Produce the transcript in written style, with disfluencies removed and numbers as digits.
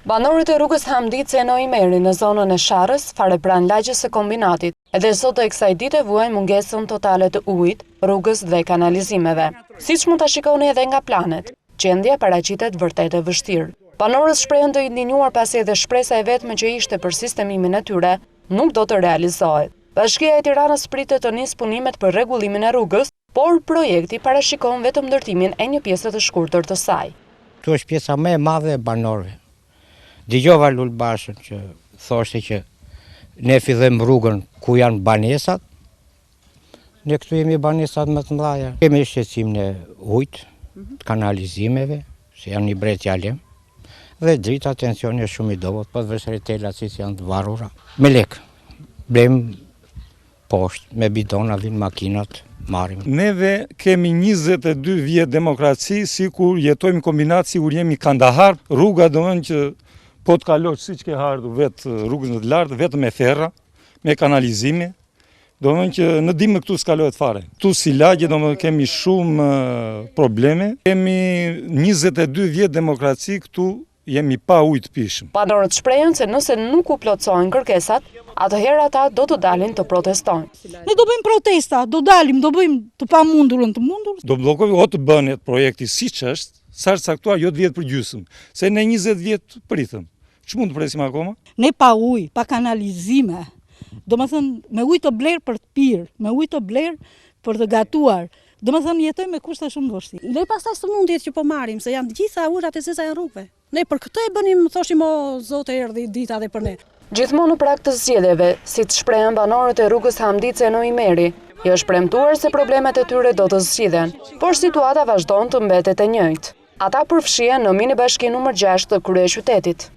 Banorët e rrugës Hamdice Noimeri në zonën e Sharrës, fare pranë lagjes së kombinatit, edhe sot e kësaj dite vuajnë mungesën totale të ujit, rrugës dhe kanalizimeve. Siç mund ta shikoni edhe nga planet, gjendja paraqitet vërtet e vështirë. Banorët shprehen të indignuar pasi edhe shpresa e vetme që ishte për sistemimin e tyre nuk do të realizohet. Bashkia e Tiranës pritet të nisë punimet për rregullimin e rrugës, por projekti parashikon vetëm ndërtimin e një pjese të shkurtër të saj. Kjo është pjesa më e madhe e banorëve. Dëgjova Lulbashën që thoshte që ne fillojmë rrugën ku janë banesat, ne këtu jemi banesat më të mëdha. Kemi shqetësimin e ujit, kanalizimeve, se janë një bret jalem, dhe drita tensioni është shumë i dobët, po vështëritelat si janë të varura. Me lek, blem poshtë, me bidona vinë makinat, marim. Neve kemi 22 vjet demokraci, si kur jetojmë kombinat, si kur jemi Kandahar, rruga do mënë që po të kalosh si që ke ardhur vetë rrugës në të lartë, vetëm me ferra, me kanalizime, do mënë që në dimë këtu s'kalohet fare. Tu si lagje do mënë kemi shumë probleme, kemi 22 vjet demokraci këtu, jemi pa ujë të pishëm. Banorët shprehen se nëse nuk u plotësojnë kërkesat, atëherë ata do të dalin të protestojnë. Ne do bëjmë protesta, do dalim, do bëjmë të pamundurën të mundur. Do bllokojmë o të bënet projekti siç është, sa është caktuar jo të vjet për gjysmë, se ne 20 vjet pritëm. Ç'mund të presim akoma? Ne pa ujë, pa kanalizime, domethënë me ujë të blerë për të pirë, me ujë të blerë për të gatuar. Domethënë jetojmë me kushte shumë vështirë. Ne pastaj sëmundjet që po marrim, se janë të gjitha urat e zeza e rrugëve. Ne për këtë e bënim, thoshim o Zotë erdhi dita dhe për ne. Gjithmonë në prag të zgjedhjeve, siç shprehen banorët e rrugës Hamdice Noimeri, i është premtuar se problemet e tyre do të zgjidhen, por situata vazhdon të mbetet e njëjtë. Ata përfshihen në minibashkinë numër 6 të kryeqytetit.